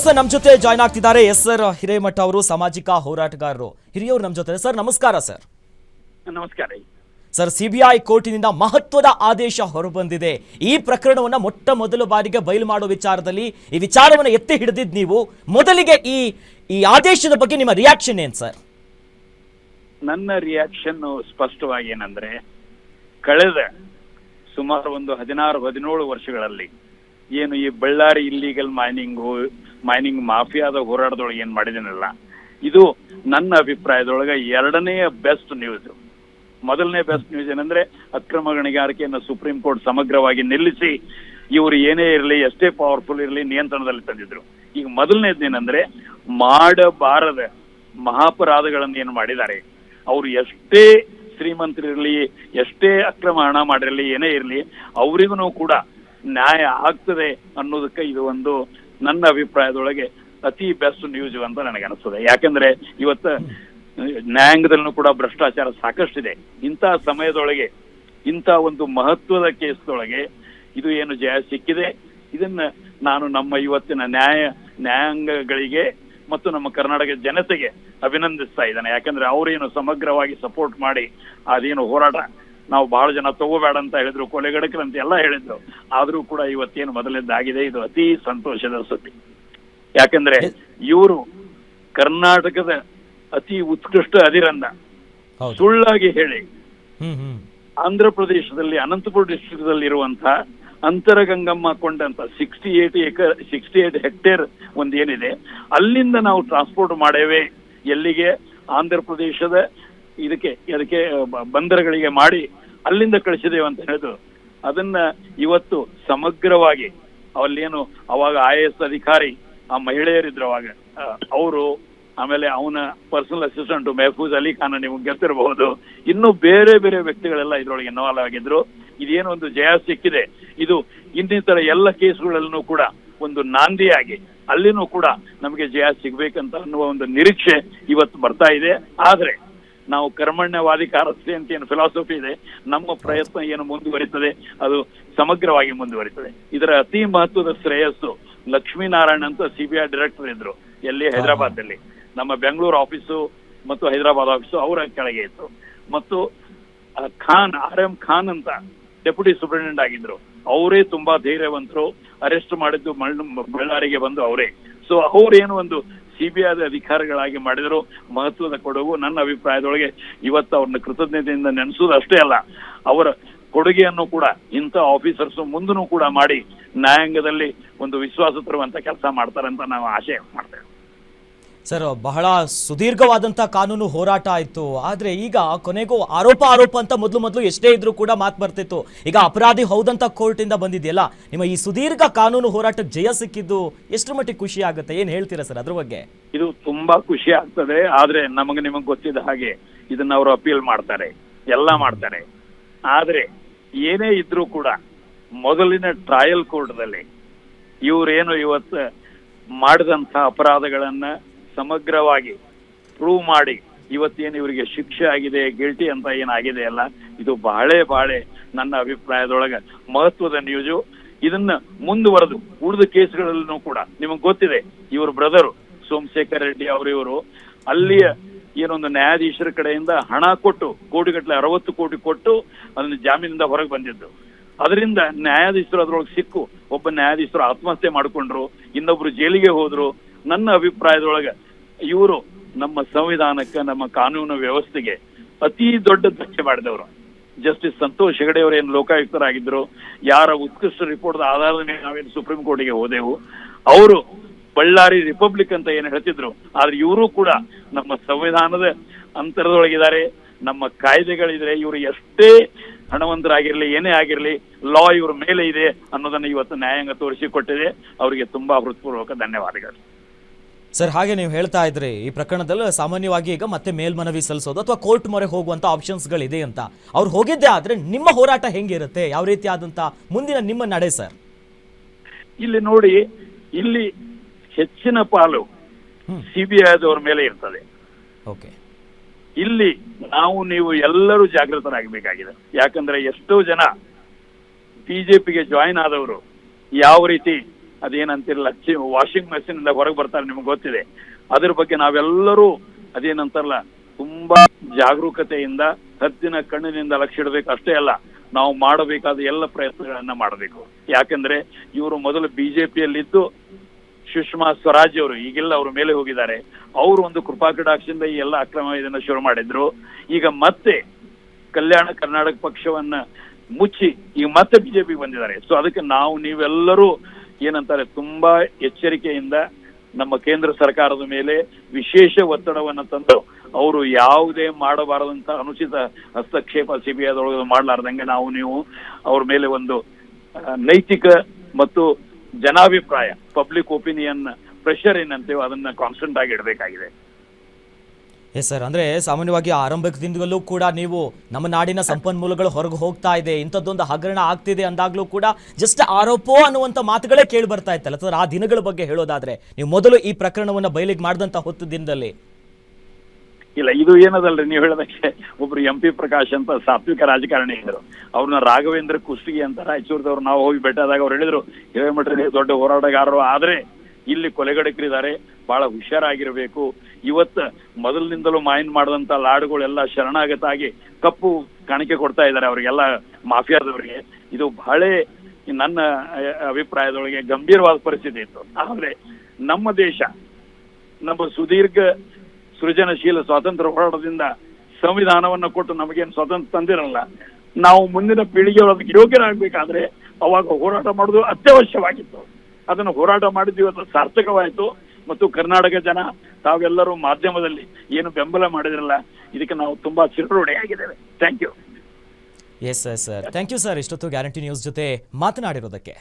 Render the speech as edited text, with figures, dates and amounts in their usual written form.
S ನಮ್ಮ ಜೊತೆ join ಆಗ್ತಿದ್ದಾರೆ ಎಸ್ ಸರ್ ಹಿರೇಮಠ ಅವರು, ಸಾಮಾಜಿಕ ಹೋರಾಟಗಾರರು, ಹಿರಿಯವರು ನಮ್ಮ ಜೊತೆ. ಸರ್ ನಮಸ್ಕಾರ. ಸರ್ ನಮಸ್ಕಾರ. ಸರ್, ಸಿಬಿಐ ಕೋರ್ಟಿನಿಂದ ಮಹತ್ವದ ಆದೇಶ ಹೊರಬಂದಿದೆ. ಈ ಪ್ರಕರಣವನ್ನ ಮೊಟ್ಟ ಮೊದಲ ಬಾರಿಗೆ ಬಯಲು ಮಾಡೋ ವಿಚಾರದಲ್ಲಿ ಈ ವಿಚಾರವನ್ನು ಎತ್ತಿ ಹಿಡಿದಿದ್ದು ನೀವು. ಮೊದಲಿಗೆ ಈ ಆದೇಶದ ಬಗ್ಗೆ ನಿಮ್ಮ ರಿಯಾಕ್ಷನ್ ಏನು ಸರ್? ನನ್ನ ರಿಯಾಕ್ಷನ್ ಸ್ಪಷ್ಟವಾಗಿ ಏನಂದ್ರೆ, ಕಳೆದ ಸುಮಾರು ಒಂದು 16-17 ವರ್ಷಗಳಲ್ಲಿ ಏನು ಈ ಬಳ್ಳಾರಿ ಇಲ್ಲಿಗಲ್ ಮೈನಿಂಗ್ ಮಾಫಿಯಾದ ಹೋರಾಟದೊಳಗೆ ಏನ್ ಮಾಡಿದನಲ್ಲ, ಇದು ನನ್ನ ಅಭಿಪ್ರಾಯದೊಳಗೆ ಎರಡನೆಯ ಬೆಸ್ಟ್ ನ್ಯೂಸ್. ಮೊದಲನೇ ಬೆಸ್ಟ್ ನ್ಯೂಸ್ ಏನಂದ್ರೆ, ಅಕ್ರಮ ಗಣಿಗಾರಿಕೆಯನ್ನು ಸುಪ್ರೀಂ ಕೋರ್ಟ್ ಸಮಗ್ರವಾಗಿ ನಿಲ್ಲಿಸಿ ಇವರು ಏನೇ ಇರಲಿ, ಎಷ್ಟೇ ಪವರ್ಫುಲ್ ಇರಲಿ, ನಿಯಂತ್ರಣದಲ್ಲಿ ತಂದಿದ್ರು. ಈಗ ಮೊದಲನೇದೇನಂದ್ರೆ, ಮಾಡಬಾರದ ಮಹಾಪರಾಧಗಳನ್ನು ಏನು ಮಾಡಿದ್ದಾರೆ, ಅವರು ಎಷ್ಟೇ ಶ್ರೀಮಂತರಿರಲಿ, ಎಷ್ಟೇ ಅಕ್ರಮ ಹಣ ಮಾಡಿರಲಿ, ಏನೇ ಇರಲಿ, ಅವರಿಗೂ ಕೂಡ ನ್ಯಾಯ ಆಗ್ತದೆ ಅನ್ನೋದಕ್ಕೆ ಇದು ಒಂದು ನನ್ನ ಅಭಿಪ್ರಾಯದೊಳಗೆ ಅತಿ ಬೆಸ್ಟ್ ನ್ಯೂಸ್ ಅಂತ ನನಗೆ ಅನಿಸ್ತದೆ. ಯಾಕಂದ್ರೆ ಇವತ್ತು ನ್ಯಾಯಾಂಗದಲ್ಲೂ ಕೂಡ ಭ್ರಷ್ಟಾಚಾರ ಸಾಕಷ್ಟಿದೆ. ಇಂತಹ ಸಮಯದೊಳಗೆ ಇಂಥ ಒಂದು ಮಹತ್ವದ ಕೇಸ್ದೊಳಗೆ ಇದು ಏನು ಜಯ ಸಿಕ್ಕಿದೆ, ಇದನ್ನ ನಾನು ನಮ್ಮ ಇವತ್ತಿನ ನ್ಯಾಯಾಂಗಗಳಿಗೆ ಮತ್ತು ನಮ್ಮ ಕರ್ನಾಟಕ ಜನತೆಗೆ ಅಭಿನಂದಿಸ್ತಾ ಇದ್ದಾನೆ. ಯಾಕಂದ್ರೆ ಅವರೇನು ಸಮಗ್ರವಾಗಿ ಸಪೋರ್ಟ್ ಮಾಡಿ ಅದೇನು ಹೋರಾಟ ನಾವು ಬಹಳ ಜನ ತಗೋಬೇಡ ಅಂತ ಹೇಳಿದ್ರು, ಕೊಲೆಗಡಕರಂತ ಎಲ್ಲ ಹೇಳಿದ್ರು, ಆದ್ರೂ ಕೂಡ ಇವತ್ತೇನು ಮೊದಲನೇದಾಗಿದೆ, ಇದು ಅತಿ ಸಂತೋಷದ ಸುದ್ದಿ. ಯಾಕಂದ್ರೆ ಇವರು ಕರ್ನಾಟಕದ ಅತಿ ಉತ್ಕೃಷ್ಟ ಅದಿರನ್ನ ಸುಳ್ಳಾಗಿ ಹೇಳಿ ಆಂಧ್ರ ಪ್ರದೇಶದಲ್ಲಿ ಅನಂತಪುರ ಡಿಸ್ಟ್ರಿಕ್ಟ್ ಅಲ್ಲಿ ಇರುವಂತಹ ಅಂತರಗಂಗಮ್ಮ ಕೊಂಡಂತ 68 ಹೆಕ್ಟೇರ್ ಒಂದ್ ಏನಿದೆ, ಅಲ್ಲಿಂದ ನಾವು ಟ್ರಾನ್ಸ್ಪೋರ್ಟ್ ಮಾಡೇವೆ ಎಲ್ಲಿಗೆ, ಆಂಧ್ರ ಪ್ರದೇಶದ ಅದಕ್ಕೆ ಬಂದರುಗಳಿಗೆ ಮಾಡಿ ಅಲ್ಲಿಂದ ಕಳಿಸಿದೇವೆ ಅಂತ ಹೇಳಿದ್ರು. ಅದನ್ನ ಇವತ್ತು ಸಮಗ್ರವಾಗಿ ಅಲ್ಲೇನು ಅವಾಗ IAS ಅಧಿಕಾರಿ, ಆ ಮಹಿಳೆಯರಿದ್ರು ಅವಾಗ, ಅವರು, ಆಮೇಲೆ ಅವನ ಪರ್ಸನಲ್ ಅಸಿಸ್ಟೆಂಟ್ ಮೆಹಫೂಜ್ ಅಲಿ ಖಾನ್, ನಿಮ್ಗೆ ಗೊತ್ತಿರಬಹುದು, ಇನ್ನು ಬೇರೆ ಬೇರೆ ವ್ಯಕ್ತಿಗಳೆಲ್ಲ ಇದ್ರೊಳಗೆ ಇನ್ವಾಲ್ವ್ ಆಗಿದ್ರು. ಇದೇನೋ ಒಂದು ಜಯ ಸಿಕ್ಕಿದೆ, ಇದು ಇನ್ನಿತರ ಎಲ್ಲ ಕೇಸ್ಗಳಲ್ಲೂ ಕೂಡ ಒಂದು ನಾಂದಿಯಾಗಿ ಅಲ್ಲಿನೂ ಕೂಡ ನಮಗೆ ಜಯ ಸಿಗ್ಬೇಕಂತ ಅನ್ನುವ ಒಂದು ನಿರೀಕ್ಷೆ ಇವತ್ತು ಬರ್ತಾ ಇದೆ. ಆದ್ರೆ ನಾವು ಕರ್ಮಣ್ಯವಾದಿ ಕಾರಸ್ತೆ ಅಂತ ಏನು ಫಿಲಾಸಫಿ ಇದೆ, ನಮ್ಮ ಪ್ರಯತ್ನ ಏನು ಮುಂದುವರಿತದೆ, ಅದು ಸಮಗ್ರವಾಗಿ ಮುಂದುವರಿತದೆ. ಇದರ ಅತಿ ಮಹತ್ವದ ಶ್ರೇಯಸ್ಸು ಲಕ್ಷ್ಮೀನಾರಾಯಣ್ ಅಂತ CBI ಡೈರೆಕ್ಟರ್ ಇದ್ರು, ಎಲ್ಲಿ ಹೈದರಾಬಾದ್ನಲ್ಲಿ. ನಮ್ಮ ಬೆಂಗಳೂರು ಆಫೀಸು ಮತ್ತು ಹೈದರಾಬಾದ್ ಆಫೀಸು ಅವರ ಕೆಳಗೆ ಇತ್ತು. ಮತ್ತು RM ಖಾನ್ ಅಂತ ಡೆಪ್ಯೂಟಿ ಸೂಪರಿಂಟೆಂಡೆಂಟ್ ಆಗಿದ್ರು, ಅವರೇ ತುಂಬಾ ಧೈರ್ಯವಂತರು. ಅರೆಸ್ಟ್ ಮಾಡಿದ್ದು ಬಳ್ಳಾರಿಗೆ ಬಂದು ಅವರೇ. ಸೊ ಅವ್ರೇನು ಒಂದು CBI ಅಧಿಕಾರಿಗಳಾಗಿ ಮಾಡಿದ್ರು, ಮಹತ್ವದ ಕೊಡುಗು. ನನ್ನ ಅಭಿಪ್ರಾಯದೊಳಗೆ ಇವತ್ತು ಅವ್ರನ್ನ ಕೃತಜ್ಞತೆಯಿಂದ ನೆನೆಸೋದು ಅಷ್ಟೇ ಅಲ್ಲ, ಅವರ ಕೊಡುಗೆಯನ್ನು ಕೂಡ ಇಂಥ ಆಫೀಸರ್ಸ್ ಮುಂದೂ ಕೂಡ ಮಾಡಿ ನ್ಯಾಯಾಂಗದಲ್ಲಿ ಒಂದು ವಿಶ್ವಾಸ ತರುವಂತ ಕೆಲಸ ಮಾಡ್ತಾರಂತ ನಾವು ಆಶೆ ಮಾಡ್ತೇವೆ. ಸರ್, ಬಹಳ ಸುದೀರ್ಘವಾದಂಥ ಕಾನೂನು ಹೋರಾಟ ಆಯಿತು. ಆದರೆ ಈಗ ಕೊನೆಗೂ ಆರೋಪ ಅಂತ ಮೊದಲು ಎಷ್ಟೇ ಇದ್ರೂ ಕೂಡ ಮಾತು ಬರ್ತಿತ್ತು. ಈಗ ಅಪರಾಧಿ ಹೌದಂತ ಕೋರ್ಟಿಂದ ಬಂದಿದೆಯಲ್ಲ, ನಿಮ್ಮ ಈ ಸುದೀರ್ಘ ಕಾನೂನು ಹೋರಾಟಕ್ಕೆ ಜಯ ಸಿಕ್ಕಿದ್ದು ಎಷ್ಟು ಮಟ್ಟಿಗೆ ಖುಷಿ ಆಗುತ್ತೆ, ಏನು ಹೇಳ್ತೀರಾ ಸರ್ ಅದ್ರ ಬಗ್ಗೆ? ಇದು ತುಂಬಾ ಖುಷಿ ಆಗ್ತದೆ. ಆದ್ರೆ ನಿಮಗೆ ಗೊತ್ತಿದ್ದ ಹಾಗೆ ಇದನ್ನ ಅವರು ಅಪೀಲ್ ಮಾಡ್ತಾರೆ, ಎಲ್ಲ ಮಾಡ್ತಾರೆ. ಆದ್ರೆ ಏನೇ ಇದ್ರೂ ಕೂಡ ಮೊದಲಿನ ಟ್ರಯಲ್ ಕೋರ್ಟ್ದಲ್ಲಿ ಇವರೇನು ಇವತ್ತು ಮಾಡಿದಂಥ ಅಪರಾಧಗಳನ್ನ ಸಮಗ್ರವಾಗಿ ಪ್ರೂವ್ ಮಾಡಿ ಇವತ್ತೇನು ಇವರಿಗೆ ಶಿಕ್ಷೆ ಆಗಿದೆ, ಗಿಲ್ಟಿ ಅಂತ ಏನಾಗಿದೆ ಅಲ್ಲ, ಇದು ಬಹಳ ನನ್ನ ಅಭಿಪ್ರಾಯದೊಳಗೆ ಮಹತ್ವದ ನ್ಯೂಸು. ಇದನ್ನ ಮುಂದುವರೆದು ಉಳಿದ ಕೇಸ್ಗಳಲ್ಲೂ ಕೂಡ ನಿಮಗೆ ಗೊತ್ತಿದೆ, ಇವ್ರ ಬ್ರದರು ಸೋಮಶೇಖರ್ ರೆಡ್ಡಿ ಇವರು ಅಲ್ಲಿಯ ಏನೊಂದು ನ್ಯಾಯಾಧೀಶರ ಕಡೆಯಿಂದ ಹಣ ಕೊಟ್ಟು ಕೋಟಿಗಟ್ಟಲೆ 60 ಕೋಟಿ ಕೊಟ್ಟು ಅದನ್ನ ಜಾಮೀನಿಂದ ಹೊರಗೆ ಬಂದಿದ್ದು. ಅದರಿಂದ ನ್ಯಾಯಾಧೀಶರು ಅದ್ರೊಳಗೆ ಸಿಕ್ಕು ಒಬ್ಬ ನ್ಯಾಯಾಧೀಶರು ಆತ್ಮಹತ್ಯೆ ಮಾಡಿಕೊಂಡ್ರು, ಇನ್ನೊಬ್ರು ಜೈಲಿಗೆ ಹೋದ್ರು. ನನ್ನ ಅಭಿಪ್ರಾಯದೊಳಗೆ ಇವರು ನಮ್ಮ ಸಂವಿಧಾನಕ್ಕೆ, ನಮ್ಮ ಕಾನೂನು ವ್ಯವಸ್ಥೆಗೆ ಅತಿ ದೊಡ್ಡ ಧಕ್ಕೆ ಮಾಡಿದವರು. ಜಸ್ಟಿಸ್ ಸಂತೋಷ್ ಹೆಗಡೆ ಅವರು ಏನು ಲೋಕಾಯುಕ್ತರಾಗಿದ್ರು, ಯಾರ ಉತ್ಕೃಷ್ಟ ರಿಪೋರ್ಟ್ ಆಧಾರದ ಮೇಲೆ ನಾವೇನು ಸುಪ್ರೀಂ ಕೋರ್ಟಿಗೆ ಹೋದೆವು, ಅವರು ಬಳ್ಳಾರಿ ರಿಪಬ್ಲಿಕ್ ಅಂತ ಏನು ಹೇಳ್ತಿದ್ರು. ಆದ್ರೆ ಇವರು ಕೂಡ ನಮ್ಮ ಸಂವಿಧಾನದ ಅಂತರದೊಳಗಿದ್ದಾರೆ, ನಮ್ಮ ಕಾಯ್ದೆಗಳಿದ್ರೆ. ಇವರು ಎಷ್ಟೇ ಹಣವಂತರಾಗಿರ್ಲಿ, ಏನೇ ಆಗಿರ್ಲಿ, ಲಾ ಇವ್ರ ಮೇಲೆ ಇದೆ ಅನ್ನೋದನ್ನ ಇವತ್ತು ನ್ಯಾಯಾಂಗ ತೋರಿಸಿಕೊಟ್ಟಿದೆ. ಅವರಿಗೆ ತುಂಬಾ ಹೃತ್ಪೂರ್ವಕ ಧನ್ಯವಾದಗಳು. ಸರ್, ಹಾಗೆ ನೀವು ಹೇಳ್ತಾ ಇದ್ರಿ, ಈ ಪ್ರಕರಣದಲ್ಲಿ ಸಾಮಾನ್ಯವಾಗಿ ಈಗ ಮತ್ತೆ ಮೇಲ್ಮನವಿ ಸಲ್ಲಿಸೋದು ಅಥವಾ ಕೋರ್ಟ್ ಮೊರೆ ಹೋಗುವಂತ ಆಪ್ಷನ್ಸ್ಗಳಿದೆ ಅಂತ. ಅವ್ರು ಹೋಗಿದ್ದೆ ಆದ್ರೆ ನಿಮ್ಮ ಹೋರಾಟ ಹೆಂಗಿರುತ್ತೆ, ಯಾವ ರೀತಿ ಆದಂತ ಮುಂದಿನ ನಿಮ್ಮ ನಡೆ ಸರ್? ಇಲ್ಲಿ ನೋಡಿ, ಇಲ್ಲಿ ಹೆಚ್ಚಿನ ಪಾಲು CBI ಆದವ್ರ ಮೇಲೆ ಇರ್ತದೆ. ಓಕೆ, ಇಲ್ಲಿ ನೀವು ಎಲ್ಲರೂ ಜಾಗೃತರಾಗಬೇಕಾಗಿದೆ. ಯಾಕಂದ್ರೆ ಎಷ್ಟೋ ಜನ BJPಗೆ ಜಾಯಿನ್ ಆದವರು ಯಾವ ರೀತಿ ಅದೇನಂತಿರಲ್ಲ ವಾಷಿಂಗ್ ಮೆಷಿನ್ ಇಂದ ಹೊರಗೆ ಬರ್ತಾರೆ, ನಿಮ್ಗೆ ಗೊತ್ತಿದೆ. ಅದ್ರ ಬಗ್ಗೆ ನಾವೆಲ್ಲರೂ ಅದೇನಂತಾರಲ್ಲ ತುಂಬಾ ಜಾಗರೂಕತೆಯಿಂದ ಹದ್ದಿನ ಕಣ್ಣಿನಿಂದ ಲಕ್ಷ್ಯ ಇಡಬೇಕು. ಅಷ್ಟೇ ಅಲ್ಲ, ನಾವು ಮಾಡಬೇಕಾದ ಎಲ್ಲ ಪ್ರಯತ್ನಗಳನ್ನ ಮಾಡಬೇಕು. ಯಾಕಂದ್ರೆ ಇವರು ಮೊದಲು ಬಿಜೆಪಿಯಲ್ಲಿದ್ದು ಸುಷ್ಮಾ ಸ್ವರಾಜ್ ಅವರು ಈಗೆಲ್ಲ ಅವ್ರ ಮೇಲೆ ಹೋಗಿದ್ದಾರೆ. ಅವರು ಒಂದು ಕೃಪಾಕಟಾಕ್ಷದಿಂದ ಈ ಎಲ್ಲ ಅಕ್ರಮ ಇದನ್ನ ಶುರು ಮಾಡಿದ್ರು. ಈಗ ಮತ್ತೆ ಕಲ್ಯಾಣ ಕರ್ನಾಟಕ ಪಕ್ಷವನ್ನ ಮುಚ್ಚಿ ಈಗ ಮತ್ತೆ ಬಿಜೆಪಿ ಬಂದಿದ್ದಾರೆ. ಸೊ ಅದಕ್ಕೆ ನೀವೆಲ್ಲರೂ ಏನಂತಾರೆ ತುಂಬಾ ಎಚ್ಚರಿಕೆಯಿಂದ ನಮ್ಮ ಕೇಂದ್ರ ಸರ್ಕಾರದ ಮೇಲೆ ವಿಶೇಷ ಒತ್ತಡವನ್ನು ತಂದು ಅವರು ಯಾವುದೇ ಮಾಡಬಾರದಂತ ಅನುಚಿತ ಹಸ್ತಕ್ಷೇಪ ಸಿಬಿಐದೊಳಗೆ ಮಾಡಲಾರ್ದಂಗೆ ನೀವು ಅವ್ರ ಮೇಲೆ ಒಂದು ನೈತಿಕ ಮತ್ತು ಜನಾಭಿಪ್ರಾಯ ಪಬ್ಲಿಕ್ ಒಪಿನಿಯನ್ ಪ್ರೆಷರ್ ಏನಂತೇವೆ ಅದನ್ನ ಕಾನ್ಸ್ಟೆಂಟ್ ಆಗಿ ಇಡಬೇಕಾಗಿದೆ. ಎಸ್ ಸರ್, ಅಂದರೆ ಸಾಮಾನ್ಯವಾಗಿ ಆರಂಭಿಕದಿಂದಲೂ ಕೂಡ ನೀವು ನಮ್ಮ ನಾಡಿನ ಸಂಪನ್ಮೂಲಗಳು ಹೊರಗೆ ಹೋಗ್ತಾ ಇದೆ, ಇಂಥದ್ದೊಂದು ಹಗರಣ ಆಗ್ತಿದೆ ಅಂದಾಗಲೂ ಕೂಡ ಜಸ್ಟ್ ಆರೋಪ ಅನ್ನುವಂಥ ಮಾತುಗಳೇ ಕೇಳಿ ಬರ್ತಾ ಇತ್ತಲ್ಲ ಸರ್. ಆ ದಿನಗಳ ಬಗ್ಗೆ ಹೇಳೋದಾದ್ರೆ ನೀವು ಮೊದಲು ಈ ಪ್ರಕರಣವನ್ನು ಬಯಲಿಗೆ ಮಾಡಿದಂಥ ಹೊತ್ತು ದಿನದಲ್ಲಿ ಇಲ್ಲ, ಇದು ಏನದಲ್ರಿ ನೀವು ಹೇಳೋದಕ್ಕೆ ಒಬ್ರು MP ಪ್ರಕಾಶ್ ಅಂತ ಸಾತ್ವಿಕ ರಾಜಕಾರಣಿ ಇದ್ರು. ಅವ್ರನ್ನ ರಾಘವೇಂದ್ರ ಕುಷ್ಟಗಿ ಅಂತ ರಾಯಚೂರದವ್ರು ನಾವು ಹೋಗಿ ಭೇಟಿಯಾದಾಗ ಅವ್ರು ಹೇಳಿದ್ರು, ಹಿರೇಮಠ ದೊಡ್ಡ ಹೋರಾಟಗಾರರು, ಆದ್ರೆ ಇಲ್ಲಿ ಕೊಲೆಗಡಕರಿದ್ದಾರೆ, ಬಹಳ ಹುಷಾರಾಗಿರ್ಬೇಕು. ಇವತ್ತು ಮೊದಲಿನಿಂದಲೂ ಮಾಯಿನ್ ಮಾಡಿದಂತ ಲಾಡುಗಳೆಲ್ಲ ಶರಣಾಗತಾಗಿ ಕಪ್ಪು ಕಾಣಿಕೆ ಕೊಡ್ತಾ ಇದ್ದಾರೆ ಅವರಿಗೆಲ್ಲ ಮಾಫಿಯಾದವರಿಗೆ. ಇದು ಬಹಳ ನನ್ನ ಅಭಿಪ್ರಾಯದೊಳಗೆ ಗಂಭೀರವಾದ ಪರಿಸ್ಥಿತಿ ಇತ್ತು. ಆದ್ರೆ ನಮ್ಮ ದೇಶ ನಮ್ಮ ಸುದೀರ್ಘ ಸೃಜನಶೀಲ ಸ್ವಾತಂತ್ರ್ಯ ಹೋರಾಟದಿಂದ ಸಂವಿಧಾನವನ್ನ ಕೊಟ್ಟು ನಮಗೇನು ಸ್ವಾತಂತ್ರ್ಯ ತಂದಿರಲ್ಲ. ನಾವು ಮುಂದಿನ ಪೀಳಿಗೆಯೊಳಗೆ ಅದಕ್ಕೆ ಯೋಗ್ಯರಾಗಬೇಕಾದ್ರೆ ಅವಾಗ ಹೋರಾಟ ಮಾಡೋದು ಅತ್ಯವಶ್ಯವಾಗಿತ್ತು. ಅದನ್ನು ಹೋರಾಟ ಮಾಡಿದ್ದು ಇವತ್ತು ಸಾರ್ಥಕವಾಯಿತು. ಮತ್ತು ಕರ್ನಾಟಕ ಜನ ತಾವೆಲ್ಲರೂ ಮಾಧ್ಯಮದಲ್ಲಿ ಏನು ಬೆಂಬಲ ಮಾಡಿದ್ರಲ್ಲ, ಇದಕ್ಕೆ ನಾವು ತುಂಬಾ ಚಿರಋಣಿಯಾಗಿದ್ದೇವೆ. Thank you. Yes sir, thank you sir ಇಷ್ಟೊತ್ತು ಗ್ಯಾರಂಟಿ ನ್ಯೂಸ್ ಜೊತೆ ಮಾತನಾಡಿರೋದಕ್ಕೆ.